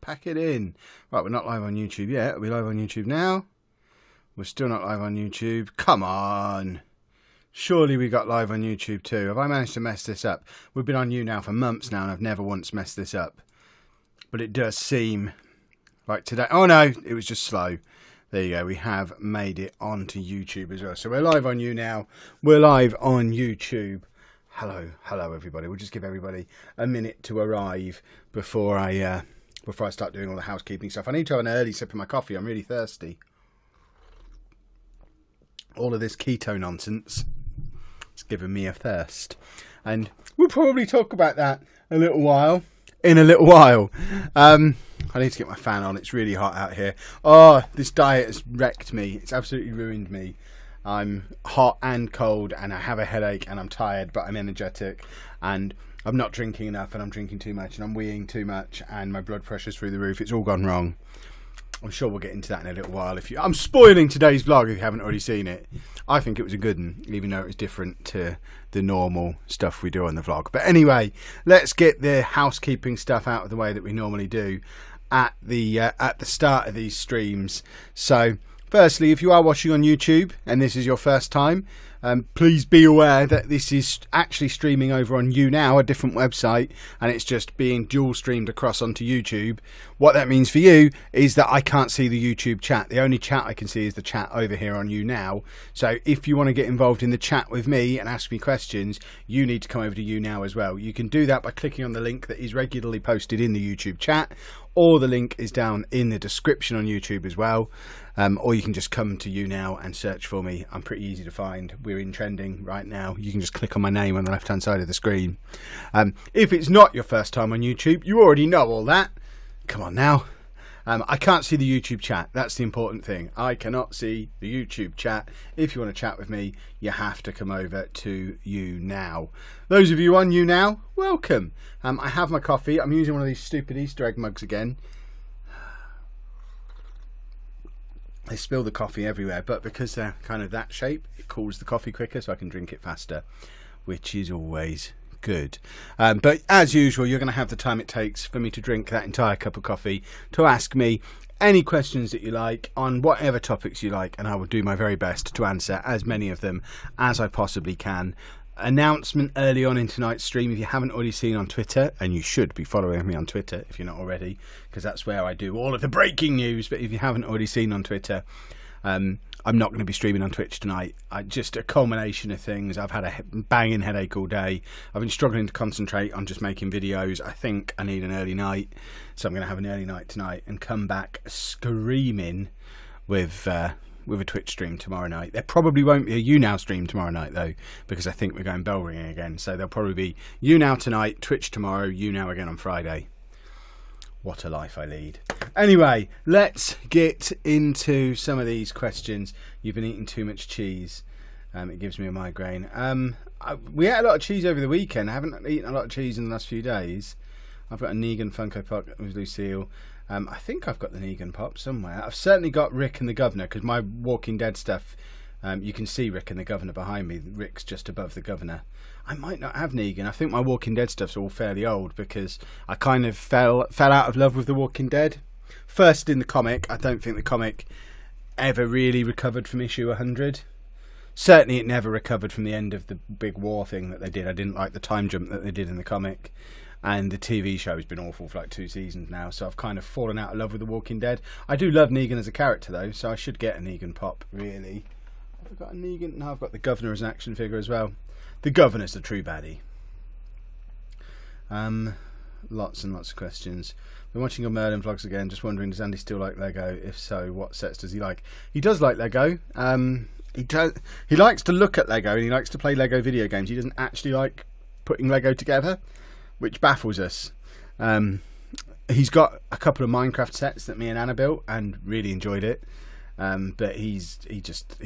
Pack it in. Right, we're not live on YouTube yet. Are we live on YouTube now? We're still not live on YouTube. Come on. Surely we got live on YouTube too. Have I managed to mess this up? We've been on YouNow for months now and I've never once messed this up. But it does seem like today. Oh no, it was just slow. There you go. We have made it onto YouTube as well. So we're live on YouNow. We're live on YouTube. Hello everybody. We'll just give everybody a minute to arrive before I start doing all the housekeeping stuff. I need to have an early sip of my coffee. I'm really thirsty. All of this keto nonsense is giving me a thirst, and we'll probably talk about that in a little while. I need to get my fan on. It's really hot out here. Oh, this diet has wrecked me. It's absolutely ruined me. I'm hot and cold and I have a headache and I'm tired, but I'm energetic, and I'm not drinking enough and I'm drinking too much and I'm weeing too much and my blood pressure's through the roof. It's all gone wrong. I'm sure we'll get into that in a little while. I'm spoiling today's vlog if you haven't already seen it. I think it was a good one, even though it was different to the normal stuff we do on the vlog. But anyway, let's get the housekeeping stuff out of the way that we normally do at the start of these streams. So firstly, if you are watching on YouTube and this is your first time, please be aware that this is actually streaming over on YouNow, a different website, and it's just being dual streamed across onto YouTube. What that means for you is that I can't see the YouTube chat. The only chat I can see is the chat over here on YouNow. So if you want to get involved in the chat with me and ask me questions, you need to come over to YouNow as well. You can do that by clicking on the link that is regularly posted in the YouTube chat, or the link is down in the description on YouTube as well. Or you can just come to YouNow and search for me. I'm pretty easy to find. We're in trending right now. You can just click on my name on the left hand side of the screen. If it's not your first time on YouTube, you already know all that. Come on now. I can't see the YouTube chat. That's the important thing. I cannot see the YouTube chat. If you want to chat with me, you have to come over to YouNow. Those of you on YouNow, welcome. I have my coffee. I'm using one of these stupid Easter egg mugs again. They spill the coffee everywhere, but because they're kind of that shape, it cools the coffee quicker so I can drink it faster, which is always good. But as usual, you're going to have the time it takes for me to drink that entire cup of coffee to ask me any questions that you like on whatever topics you like, and I will do my very best to answer as many of them as I possibly can. Announcement early on in tonight's stream, if you haven't already seen on Twitter, and you should be following me on Twitter if you're not already, because that's where I do all of the breaking news. But if you haven't already seen on Twitter, I'm not going to be streaming on Twitch tonight. Just a culmination of things. I've had a banging headache all day. I've been struggling to concentrate on just making videos. I think I need an early night, so I'm going to have an early night tonight and come back screaming with a Twitch stream tomorrow night. There probably won't be a YouNow stream tomorrow night though, because I think we're going bell ringing again. So there'll probably be YouNow tonight, Twitch tomorrow, YouNow again on Friday. What a life I lead. Anyway, let's get into some of these questions. You've been eating too much cheese. It gives me a migraine. We ate a lot of cheese over the weekend. I haven't eaten a lot of cheese in the last few days. I've got a Negan Funko Pop with Lucille. I think I've got the Negan Pop somewhere. I've certainly got Rick and the Governor, because my Walking Dead stuff, you can see Rick and the Governor behind me. Rick's just above the Governor. I might not have Negan. I think my Walking Dead stuff's all fairly old, because I kind of fell out of love with the Walking Dead. First in the comic, I don't think the comic ever really recovered from issue 100. Certainly it never recovered from the end of the big war thing that they did. I didn't like the time jump that they did in the comic. And the TV show has been awful for like 2 seasons now, so I've kind of fallen out of love with The Walking Dead. I do love Negan as a character though, so I should get a Negan Pop, really. Have I got a Negan? No, I've got the Governor as an action figure as well. The Governor's the true baddie. Lots and lots of questions. Been watching your Merlin vlogs again, just wondering, does Andy still like Lego? If so, what sets does he like? He does like Lego. He likes to look at Lego and he likes to play Lego video games. He doesn't actually like putting Lego together, which baffles us. He's got a couple of Minecraft sets that me and Anna built and really enjoyed it. But he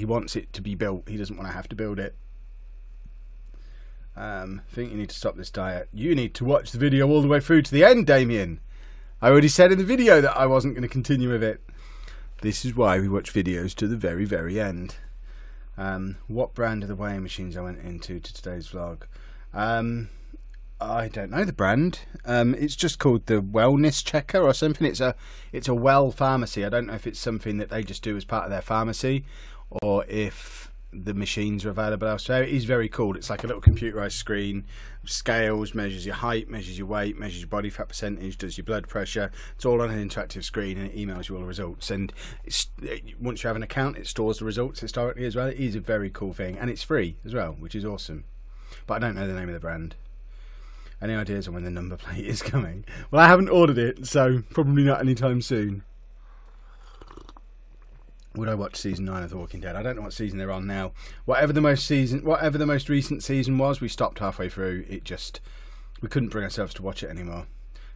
wants it to be built. He doesn't want to have to build it. I think you need to stop this diet. You need to watch the video all the way through to the end, Damien. I already said in the video that I wasn't going to continue with it. This is why we watch videos to the very, very end. What brand of the weighing machines I went into to today's vlog? I don't know the brand. It's just called the Wellness Checker or something. It's a Well pharmacy. I don't know if it's something that they just do as part of their pharmacy, or if the machines are available elsewhere. It is very cool. It's like a little computerized screen, scales, measures your height, measures your weight, measures your body fat percentage, does your blood pressure. It's all on an interactive screen, and it emails you all the results. And once you have an account, it stores the results historically as well. It is a very cool thing, and it's free as well, which is awesome. But I don't know the name of the brand. Any ideas on when the number plate is coming? Well, I haven't ordered it, so probably not anytime soon. Would I watch season 9 of The Walking Dead? I don't know what season they're on now. Whatever the most recent season was, we stopped halfway through. We couldn't bring ourselves to watch it anymore.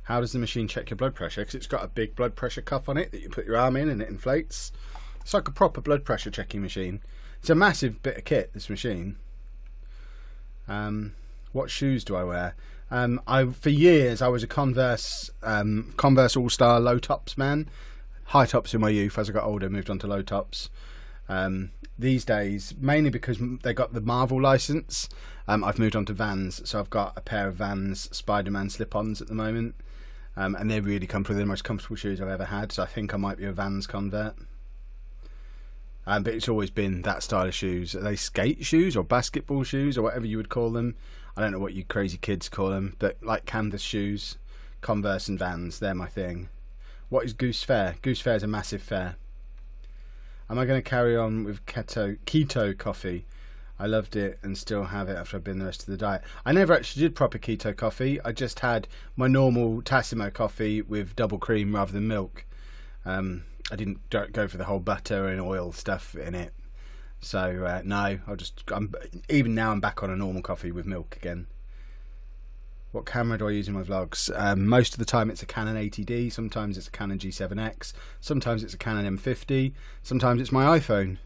How does the machine check your blood pressure? Because it's got a big blood pressure cuff on it that you put your arm in and it inflates. It's like a proper blood pressure checking machine. It's a massive bit of kit, this machine. What shoes do I wear? For years I was a Converse All-Star low tops man. High tops in my youth. As I got older, moved on to low tops. These days, mainly because they got the Marvel license, I've moved on to Vans. So I've got a pair of Vans Spider-Man slip-ons at the moment, and they're really comfortable. They're the most comfortable shoes I've ever had. So I think I might be a Vans convert. But it's always been that style of shoes. Are they skate shoes or basketball shoes or whatever you would call them? I don't know what you crazy kids call them, but like canvas shoes, Converse and Vans, they're my thing. What is Goose Fair? Goose Fair is a massive fair. Am I going to carry on with keto coffee? I loved it and still have it after I've been the rest of the diet. I never actually did proper keto coffee. I just had my normal Tassimo coffee with double cream rather than milk. I didn't go for the whole butter and oil stuff in it. So no, even now I'm back on a normal coffee with milk again. What camera do I use in my vlogs? Most of the time it's a Canon 80D, sometimes it's a Canon G7X, sometimes it's a Canon M50, sometimes it's my iPhone.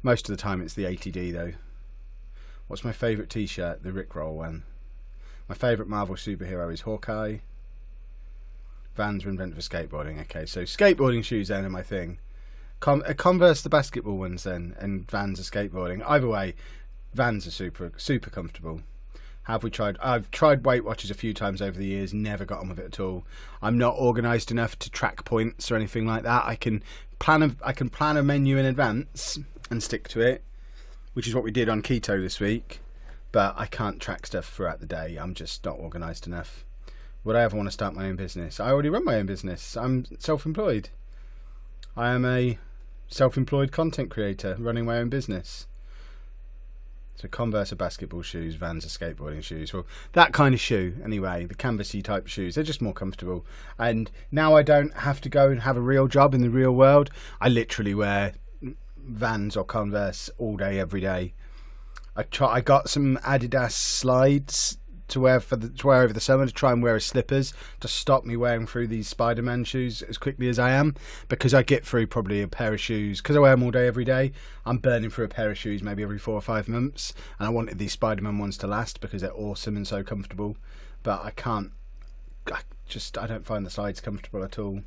Most of the time it's the 80D though. What's my favourite t-shirt? The Rickroll one. My favourite Marvel superhero is Hawkeye. Vans were invented for skateboarding. Okay, so skateboarding shoes then are my thing. Converse the basketball ones then, and Vans are skateboarding. Either way, Vans are super comfortable. I've tried Weight Watchers a few times over the years, never got on with it at all. I'm not organised enough to track points or anything like that. I can plan a menu in advance and stick to it, which is what we did on keto this week, but I can't track stuff throughout the day. I'm just not organised enough. Would I ever want to start my own business? I already run my own business. I'm self-employed. I am a self-employed content creator running my own business. So Converse are basketball shoes, Vans are skateboarding shoes. Well, that kind of shoe, anyway, the canvasy type shoes, they're just more comfortable. And now I don't have to go and have a real job in the real world. I literally wear Vans or Converse all day, every day. I got some Adidas slides to wear over the summer to try and wear as slippers to stop me wearing through these Spider-Man shoes as quickly as I am, because I get through probably a pair of shoes, because I wear them all day every day. I'm burning through a pair of shoes maybe every 4 or 5 months, and I wanted these Spider-Man ones to last because they're awesome and so comfortable, but I can't. I don't find the slides comfortable at all.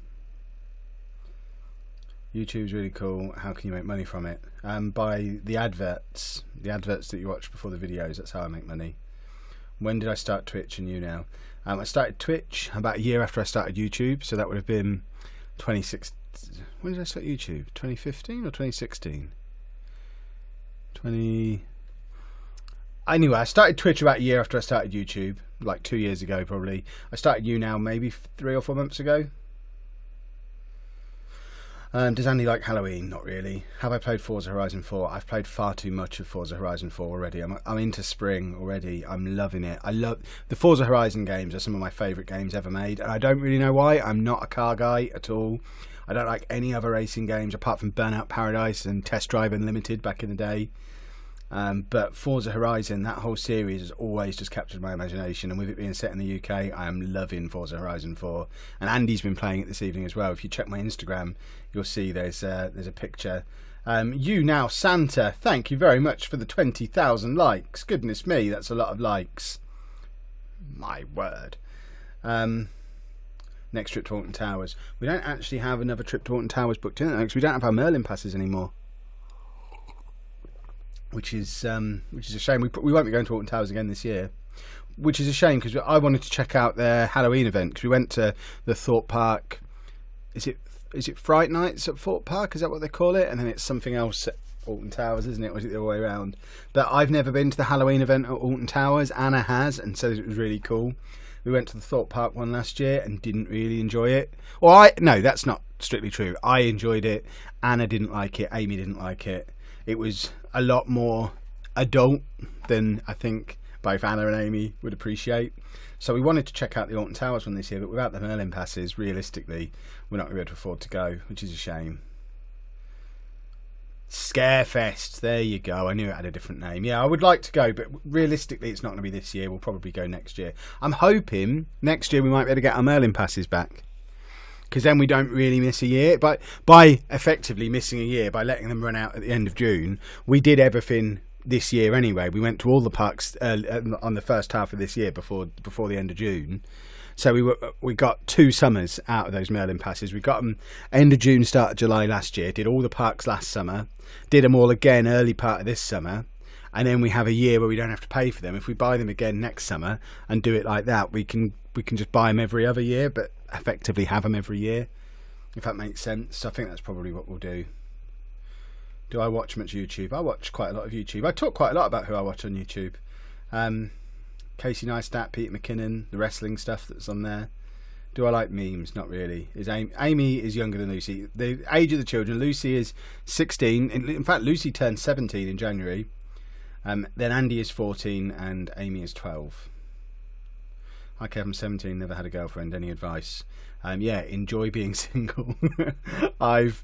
YouTube's really cool. How can you make money from it? By the adverts that you watch before the videos. That's how I make money. When did I start Twitch and YouNow? I started Twitch about a year after I started YouTube, so that would have been 2016. When did I start YouTube? 2015 or 2016? Anyway, I started Twitch about a year after I started YouTube, like 2 years ago probably. I started YouNow maybe 3 or 4 months ago. Does Andy like Halloween? Not really. Have I played Forza Horizon 4? I've played far too much of Forza Horizon 4 already. I'm into spring already. I'm loving it. I love the Forza Horizon games. Are some of my favourite games ever made, and I don't really know why. I'm not a car guy at all. I don't like any other racing games apart from Burnout Paradise and Test Drive Unlimited back in the day. But Forza Horizon, that whole series has always just captured my imagination, and with it being set in the UK, I am loving Forza Horizon 4. And Andy's been playing it this evening as well. If you check my Instagram, you'll see there's a picture. YouNow Santa, thank you very much for the 20,000 likes. Goodness me, that's a lot of likes. My word. Next trip to Alton Towers. We don't actually have another trip to Alton Towers booked in because we don't have our Merlin passes anymore. Which is a shame. We won't be going to Alton Towers again this year. which is a shame because I wanted to check out their Halloween event because we went to the Thorpe Park. Is it Fright Nights at Thorpe Park? Is that what they call it? And then it's something else at Alton Towers, isn't it? Or is it the other way around? But I've never been to the Halloween event at Alton Towers. Anna has, and says it was really cool. We went to the Thorpe Park one last year and didn't really enjoy it. No, that's not strictly true. I enjoyed it. Anna didn't like it. Amy didn't like it. It was a lot more adult than I think both Anna and Amy would appreciate. So we wanted to check out the Alton Towers one this year, but without the Merlin passes, realistically, we're not going to be able to afford to go, which is a shame. Scarefest, there you go. I knew it had a different name. Yeah, I would like to go, but realistically it's not going to be this year. We'll probably go next year. I'm hoping next year we might be able to get our Merlin passes back, because then we don't really miss a year. But by effectively missing a year, by letting them run out at the end of June, we did everything this year anyway. We went to all the parks on the first half of this year before the end of June. So we got 2 summers out of those Merlin passes. We got them end of June, start of July last year. Did all the parks last summer. Did them all again early part of this summer. And then we have a year where we don't have to pay for them. If we buy them again next summer and do it like that, we can just buy them every other year, but effectively have them every year, if that makes sense. So I think that's probably what we'll do. Do I watch much YouTube? I watch quite a lot of YouTube. I talk quite a lot about who I watch on YouTube. Casey Neistat, Peter McKinnon, the wrestling stuff that's on there. Do I like memes? Not really. Amy is younger than Lucy. The age of the children, Lucy is 16. In fact, Lucy turned 17 in January. Then Andy is 14 and Amy is 12. Hi Kev, I'm 17, never had a girlfriend. Any advice? Yeah, enjoy being single. I've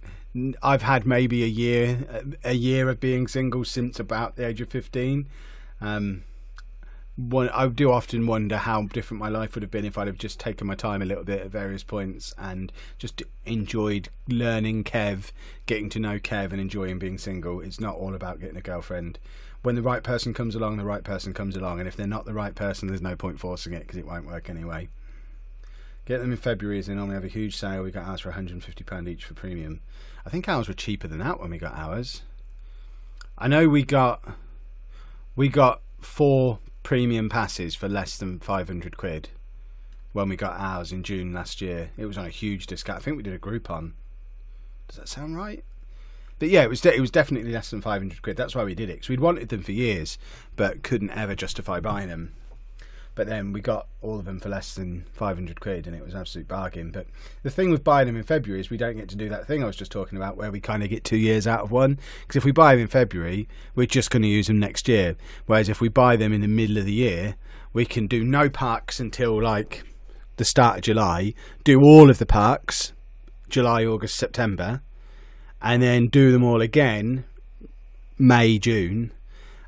had maybe a year of being single since about the age of 15. I do often wonder how different my life would have been if I'd have just taken my time a little bit at various points and just enjoyed learning Kev, getting to know Kev and enjoying being single. It's not all about getting a girlfriend. When the right person comes along, the right person comes along, and if they're not the right person, there's no point forcing it because it won't work anyway. Get them in February as they normally have a huge sale. We got ours for £150 each for premium. I think ours were cheaper than that when we got ours. I know we got 4 premium passes for less than 500 quid when we got ours in June last year. It was on a huge discount. I think we did a Groupon. Does that sound right? But yeah, it was definitely less than 500 quid. That's why we did it, because we'd wanted them for years but couldn't ever justify buying them. But then we got all of them for less than 500 quid and it was an absolute bargain. But the thing with buying them in February is we don't get to do that thing I was just talking about where we kind of get 2 years out of one. Because if we buy them in February, we're just going to use them next year. Whereas if we buy them in the middle of the year, we can do no parks until like the start of July, do all of the parks, July, August, September, and then do them all again, May, June,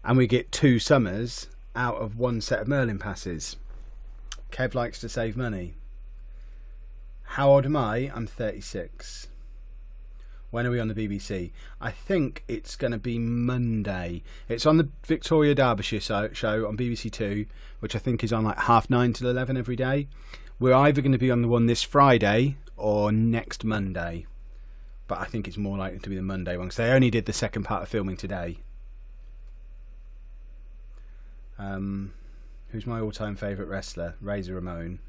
and we get 2 summers out of 1 set of Merlin passes. Kev likes to save money. How old am I? I'm 36. When are we on the BBC? I think it's going to be Monday. It's on the Victoria Derbyshire show on BBC 2, which I think is on like 9:30 till 11 every day. We're either going to be on the one this Friday or next Monday, but I think it's more likely to be the Monday one because they only did the second part of filming today. Who's my all-time favourite wrestler? Razor Ramon.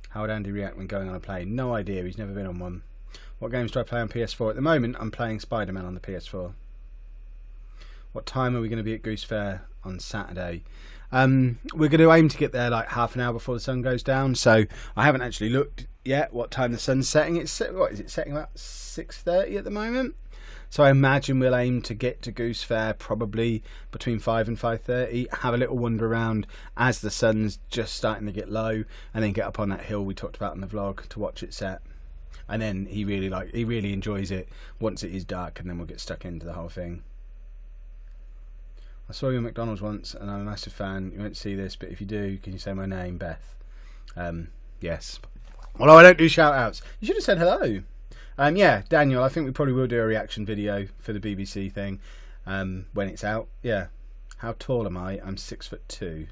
How would Andy react when going on a plane? No idea, he's never been on one. What games do I play on PS4? At the moment, I'm playing Spider-Man on the PS4. What time are we going to be at Goose Fair on Saturday? We're going to aim to get there like half an hour before the sun goes down, so I haven't actually looked yet what time the sun's setting. What is it, setting about 6:30 at the moment? So I imagine we'll aim to get to Goose Fair probably between 5 and 5:30, have a little wander around as the sun's just starting to get low, and then get up on that hill we talked about in the vlog to watch it set. And then he really enjoys it once it is dark, and then we'll get stuck into the whole thing. I saw you at McDonald's once and I'm a massive fan. You won't see this, but if you do, can you say my name, Beth? Yes. Although I don't do shout outs. You should have said hello. Yeah, Daniel, I think we probably will do a reaction video for the BBC thing when it's out. Yeah. How tall am I? I'm 6'2".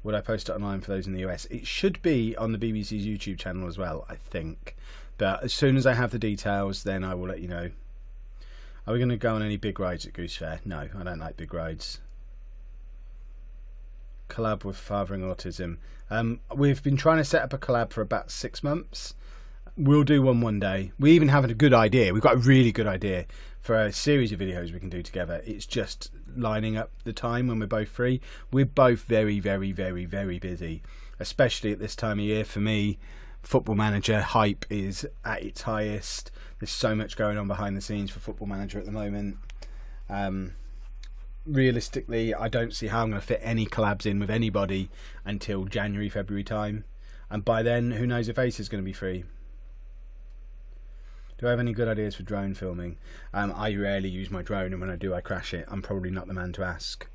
Would I post it online for those in the US? It should be on the BBC's YouTube channel as well, I think. But as soon as I have the details, then I will let you know. Are we going to go on any big rides at Goose Fair? No, I don't like big rides. collab with Fathering Autism. We've been trying to set up a collab for about 6 months. We'll do one day. We even have a good idea. We've got a really good idea for a series of videos we can do together. It's just lining up the time when we're both free. We're both very, very, very, very busy, especially at this time of year. For me, Football Manager hype is at its highest. There's so much going on behind the scenes for Football Manager at the moment. Realistically, I don't see how I'm going to fit any collabs in with anybody until January, February time. And by then, who knows if Ace is going to be free. Do I have any good ideas for drone filming? I rarely use my drone, and when I do, I crash it. I'm probably not the man to ask.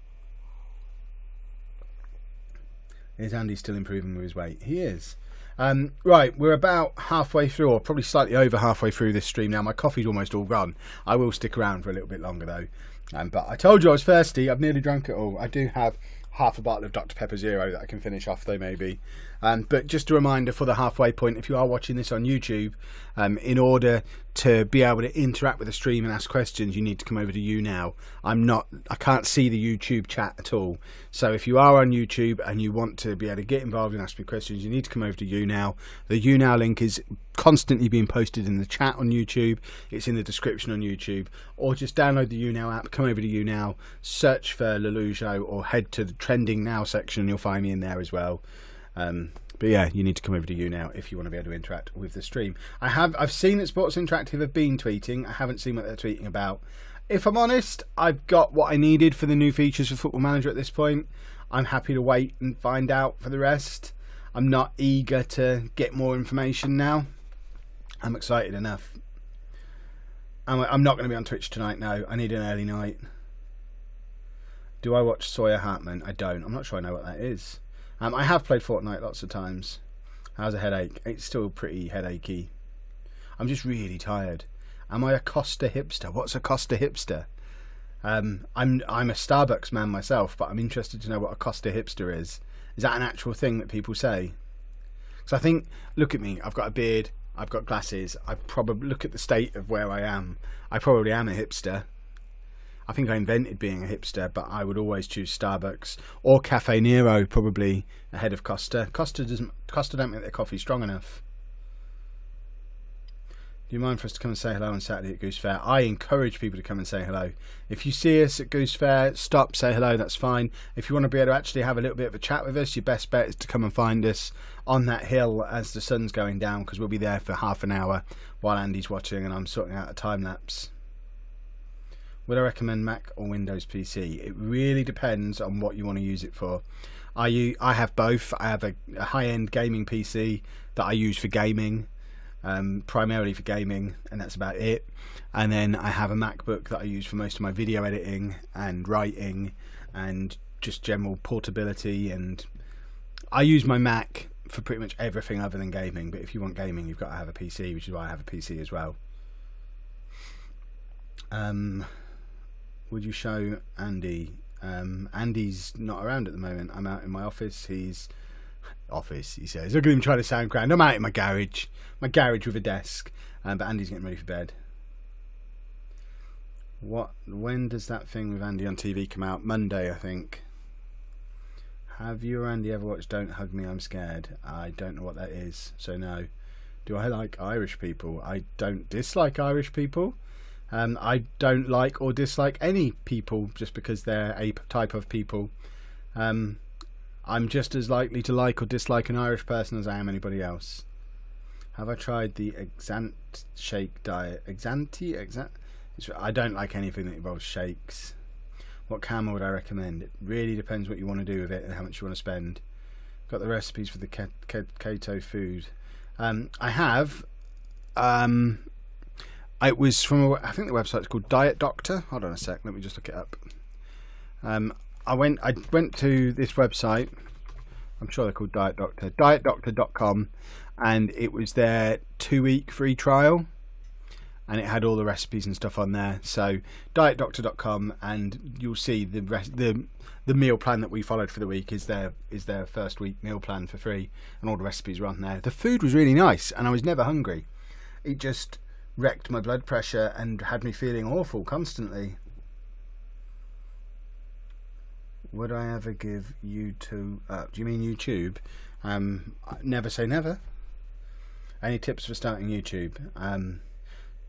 Is Andy still improving with his weight? He is. Right, we're about halfway through, or probably slightly over halfway through this stream now. My coffee's almost all gone. I will stick around for a little bit longer though. But I told you I was thirsty. I've nearly drunk it all. I do have half a bottle of Dr Pepper Zero that I can finish off though, maybe. But just a reminder for the halfway point, if you are watching this on YouTube, in order to be able to interact with the stream and ask questions, you need to come over to YouNow. I can't see the YouTube chat at all. So if you are on YouTube and you want to be able to get involved and ask me questions, you need to come over to YouNow. The YouNow link is constantly being posted in the chat on YouTube. It's in the description on YouTube. Or just download the YouNow app, come over to YouNow, search for Lelujo, or head to the trending now section and you'll find me in there as well. But yeah, you need to come over to YouNow if you want to be able to interact with the stream. I've seen that Sports Interactive have been tweeting. I haven't seen what they're tweeting about. If I'm honest, I've got what I needed for the new features for Football Manager at this point. I'm happy to wait and find out for the rest. I'm not eager to get more information now. I'm excited enough. I'm not going to be on Twitch tonight, no. I need an early night. Do I watch Sawyer Hartman? I don't. I'm not sure I know what that is. I have played Fortnite lots of times. How's a headache? It's still pretty headachy. I'm just really tired. Am I a Costa hipster? What's a Costa hipster? I'm a Starbucks man myself, but I'm interested to know what a Costa hipster is. Is that an actual thing that people say? Because I think, look at me, I've got a beard, I've got glasses, I probably look at the state of where I am. I probably am a hipster. I think I invented being a hipster, but I would always choose Starbucks or Cafe Nero, probably ahead of Costa. Costa don't make their coffee strong enough. Do you mind for us to come and say hello on Saturday at Goose Fair? I encourage people to come and say hello. If you see us at Goose Fair, stop, say hello, that's fine. If you want to be able to actually have a little bit of a chat with us, your best bet is to come and find us on that hill as the sun's going down, because we'll be there for half an hour while Andy's watching and I'm sorting out a time lapse. Would I recommend Mac or Windows PC? It really depends on what you want to use it for. I have both. I have a high-end gaming PC that I use for gaming, primarily for gaming, and that's about it. And then I have a MacBook that I use for most of my video editing and writing and just general portability. And I use my Mac for pretty much everything other than gaming. But if you want gaming, you've got to have a PC, which is why I have a PC as well. Would you show Andy? Andy's not around at the moment. I'm out in my office. He says. Look at him trying to sound grand. I'm out in my garage with a desk. But Andy's getting ready for bed. When does that thing with Andy on TV come out? Monday, I think. Have you or Andy ever watched Don't Hug Me, I'm Scared? I don't know what that is, so no. Do I like Irish people? I don't dislike Irish people. I don't like or dislike any people just because they're a type of people. I'm just as likely to like or dislike an Irish person as I am anybody else. Have I tried the Exant shake diet? I don't like anything that involves shakes. What camera would I recommend? It really depends what you want to do with it and how much you want to spend. Got the recipes for the keto food. I have. It was from, I think the website's called Diet Doctor. Hold on a sec, let me just look it up. I went to this website. I'm sure they're called Diet Doctor. Dietdoctor.com, and it was their 2-week free trial, and it had all the recipes and stuff on there. So dietdoctor.com, and you'll see the meal plan that we followed for the week is their first week meal plan for free, and all the recipes are on there. The food was really nice, and I was never hungry. It just wrecked my blood pressure and had me feeling awful constantly. Would I ever give YouTube up? Do you mean YouTube? Never say never. Any tips for starting YouTube?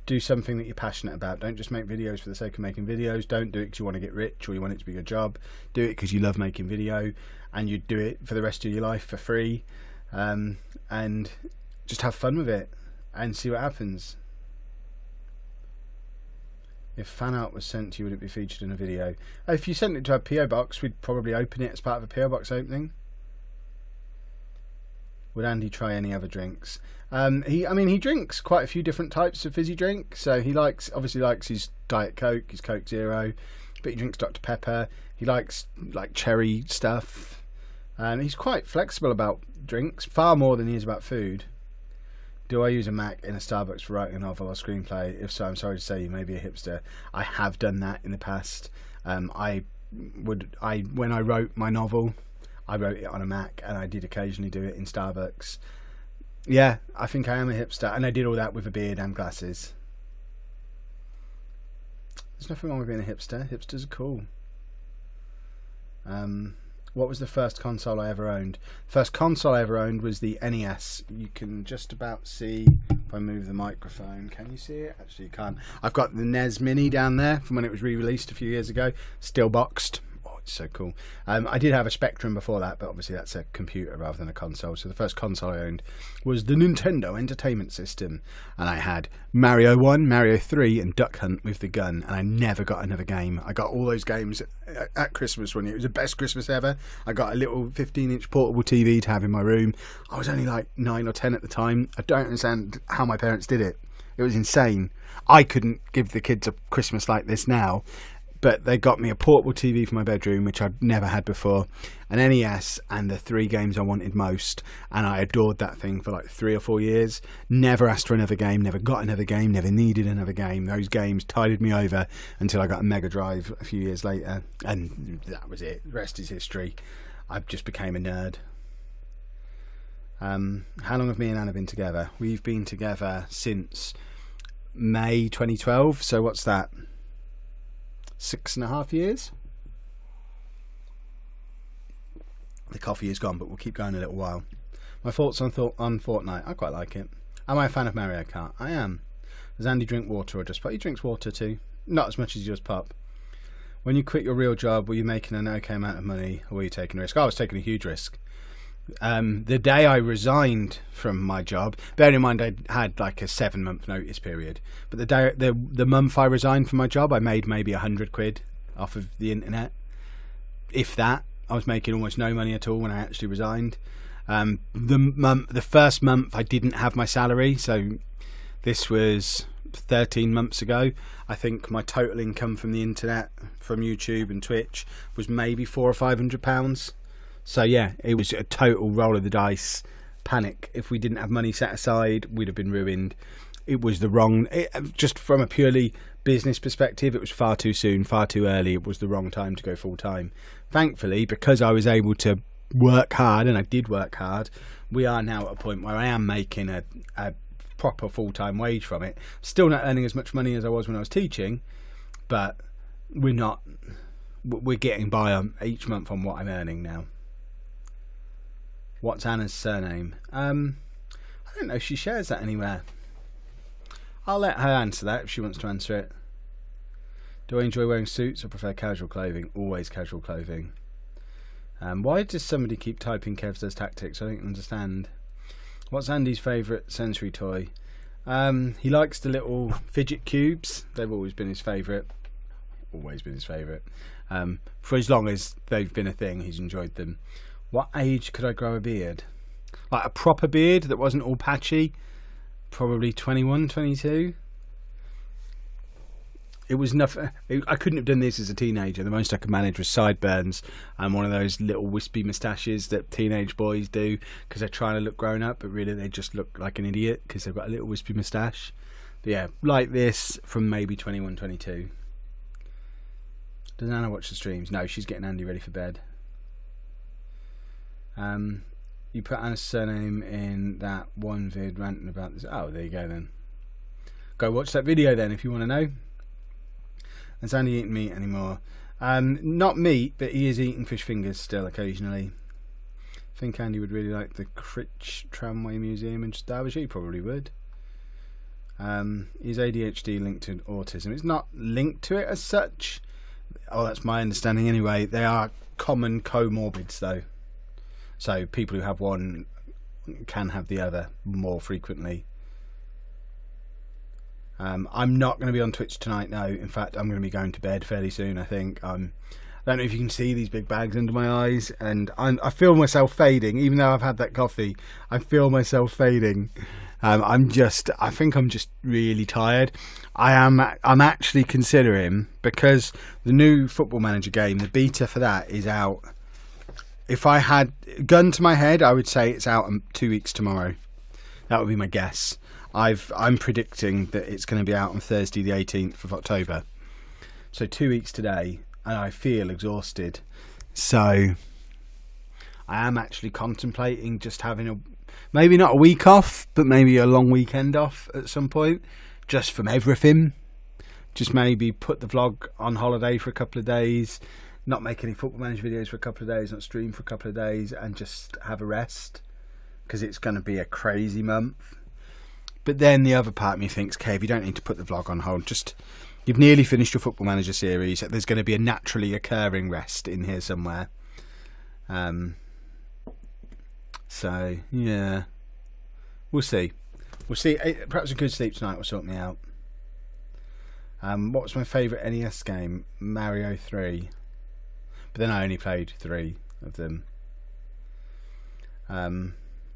Do something that you're passionate about. Don't just make videos for the sake of making videos. Don't do it because you want to get rich or you want it to be your job. Do it because you love making video, and you do it for the rest of your life for free, and just have fun with it and see what happens. If fan art was sent to you, would it be featured in a video? If you sent it to a PO box, we'd probably open it as part of a PO box opening. Would Andy try any other drinks? He drinks quite a few different types of fizzy drink. So he obviously likes his Diet Coke, his Coke Zero, but he drinks Dr Pepper. He likes like cherry stuff. He's quite flexible about drinks, far more than he is about food. Do I use a Mac in a Starbucks for writing a novel or screenplay? If so, I'm sorry to say you may be a hipster. I have done that in the past. When I wrote my novel, I wrote it on a Mac, and I did occasionally do it in Starbucks. Yeah, I think I am a hipster, and I did all that with a beard and glasses. There's nothing wrong with being a hipster. Hipsters are cool. What was the first console I ever owned? First console I ever owned was the NES. You can just about see, if I move the microphone, can you see it? Actually you can't. I've got the NES Mini down there from when it was re-released a few years ago, still boxed. So cool. I did have a Spectrum before that, but obviously that's a computer rather than a console. So the first console I owned was the Nintendo Entertainment System, and I had Mario 1, Mario 3 and Duck Hunt with the gun, and I never got another game. I got all those games at Christmas one year. It was the best Christmas ever. I got a little 15-inch portable TV to have in my room. I was only like 9 or 10 at the time. I don't understand how my parents did it. It was insane. I couldn't give the kids a Christmas like this now. But they got me a portable TV for my bedroom, which I'd never had before, an NES, and the 3 games I wanted most. And I adored that thing for like 3 or 4 years. Never asked for another game, never got another game, never needed another game. Those games tided me over until I got a Mega Drive a few years later. And that was it. The rest is history. I just became a nerd. How long have me and Anna been together? We've been together since May 2012. So what's that? 6.5 years. The coffee is gone, but we'll keep going a little while. My thoughts on Fortnite. I quite like it. Am I a fan of Mario Kart? I am. Does Andy drink water or just pop? He drinks water too. Not as much as just pop. When you quit your real job, were you making an okay amount of money, or were you taking a risk? I was taking a huge risk. The day I resigned from my job, bearing in mind I had like a 7-month notice period, but the month I resigned from my job, I made maybe 100 quid off of the internet. If that, I was making almost no money at all when I actually resigned. The first month I didn't have my salary, so this was 13 months ago. I think my total income from the internet, from YouTube and Twitch, was maybe £400 or £500. So yeah, it was a total roll of the dice panic. If we didn't have money set aside, we'd have been ruined. It was the wrong, just from a purely business perspective, it was far too soon, far too early. It was the wrong time to go full time. Thankfully, because I was able to work hard, and I did work hard, we are now at a point where I am making a proper full-time wage from it. Still not earning as much money as I was when I was teaching, but we're getting by on each month on what I'm earning now. What's Anna's surname? I don't know if she shares that anywhere. I'll let her answer that if she wants to answer it. Do I enjoy wearing suits or prefer casual clothing? Always casual clothing. Why does somebody keep typing Kev Does Tactics? I don't understand. What's Andy's favourite sensory toy? He likes the little fidget cubes. They've always been his favourite. Always been his favourite. For as long as they've been a thing, he's enjoyed them. What age could I grow a beard? Like a proper beard that wasn't all patchy? Probably 21, 22. It was nothing. I couldn't have done this as a teenager. The most I could manage was sideburns and one of those little wispy moustaches that teenage boys do because they're trying to look grown up, but really they just look like an idiot because they've got a little wispy moustache. But yeah, like this from maybe 21, 22. Does Anna watch the streams? No, she's getting Andy ready for bed. You put Anna's surname in that one vid ranting about this. Oh, there you go then. Go watch that video then if you want to know. Has Andy eaten meat anymore? Not meat, but he is eating fish fingers still occasionally. I think Andy would really like the Critch Tramway Museum in Derbyshire. He probably would. Is ADHD linked to autism? It's not linked to it as such. Oh, that's my understanding anyway. They are common comorbids though. So people who have one can have the other more frequently. I'm not going to be on Twitch tonight, no. In fact, I'm going to be going to bed fairly soon, I think. I don't know if you can see these big bags under my eyes, and I feel myself fading. Even though I've had that coffee, I feel myself fading. I think I'm just really tired. I'm actually considering, because the new Football Manager game, the beta for that is out. If I had gun to my head, I would say it's out in 2 weeks tomorrow. That would be my guess. I'm predicting that it's going to be out on Thursday the 18th of October. So 2 weeks today, and I feel exhausted. So I am actually contemplating just having maybe not a week off, but maybe a long weekend off at some point, just from everything. Just maybe put the vlog on holiday for a couple of days, not make any Football Manager videos for a couple of days, not stream for a couple of days, and just have a rest, because it's going to be a crazy month. But then the other part of me thinks, Kev, you don't need to put the vlog on hold. You've nearly finished your Football Manager series. There's going to be a naturally occurring rest in here somewhere. So, yeah. We'll see. Perhaps a good sleep tonight will sort me out. What was my favourite NES game? Mario 3. But then I only played 3 of them.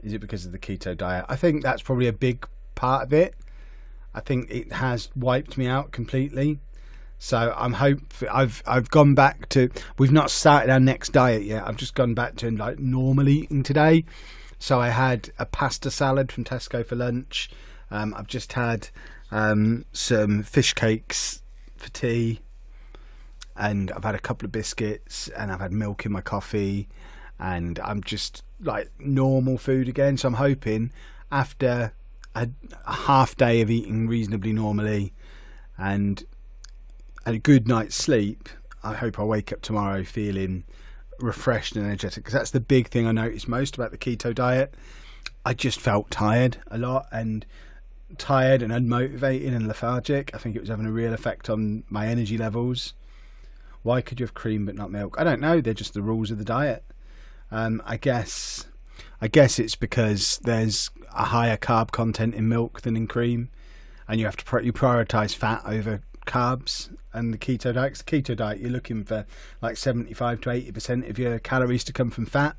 Is it because of the keto diet? I think that's probably a big part of it. I think it has wiped me out completely. So I've gone back to, we've not started our next diet yet. I've just gone back to like normal eating today. So I had a pasta salad from Tesco for lunch. I've just had some fish cakes for tea, and I've had a couple of biscuits, and I've had milk in my coffee, and I'm just like normal food again. So I'm hoping after a half day of eating reasonably normally and a good night's sleep, I hope I wake up tomorrow feeling refreshed and energetic, because that's the big thing I noticed most about the keto diet. I just felt tired a lot, and unmotivated and lethargic. I think it was having a real effect on my energy levels. Why could you have cream but not milk? I don't know. They're just the rules of the diet. I guess it's because there's a higher carb content in milk than in cream, and you have to prioritize fat over carbs. And the keto diet, you're looking for like 75 to 80% of your calories to come from fat,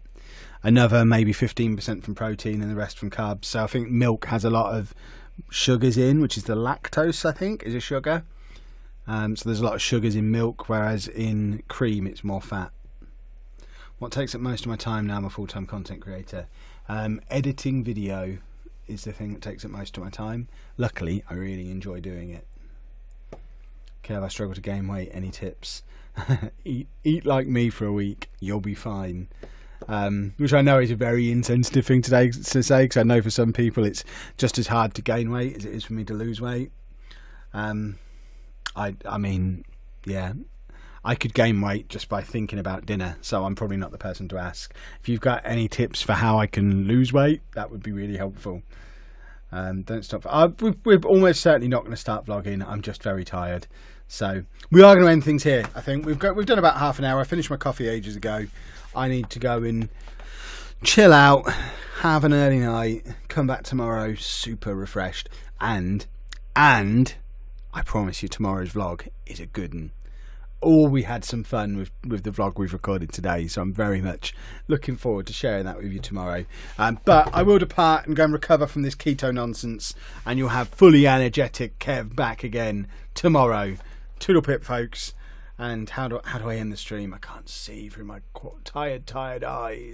another maybe 15% from protein, and the rest from carbs. So I think milk has a lot of sugars in, which is the lactose, I think, is a sugar. So there's a lot of sugars in milk, whereas in cream it's more fat. What takes up most of my time now? I'm a full-time content creator. Editing video is the thing that takes up most of my time. Luckily, I really enjoy doing it. Kev, I struggle to gain weight. Any tips? Eat like me for a week. You'll be fine. Which I know is a very insensitive thing to say, because I know for some people it's just as hard to gain weight as it is for me to lose weight. I mean, yeah, I could gain weight just by thinking about dinner, so I'm probably not the person to ask. If you've got any tips for how I can lose weight, that would be really helpful. Don't stop. We're almost certainly not going to start vlogging. I'm just very tired. So we are going to end things here. I think we've done about half an hour. I finished my coffee ages ago. I need to go and chill out, have an early night, come back tomorrow super refreshed, and I promise you tomorrow's vlog is a good one. We had some fun with the vlog we've recorded today, so I'm very much looking forward to sharing that with you tomorrow. But I will depart and go and recover from this keto nonsense, and you'll have fully energetic Kev back again tomorrow. Toodle pip, folks. And how do I end the stream? I can't see through my tired eyes.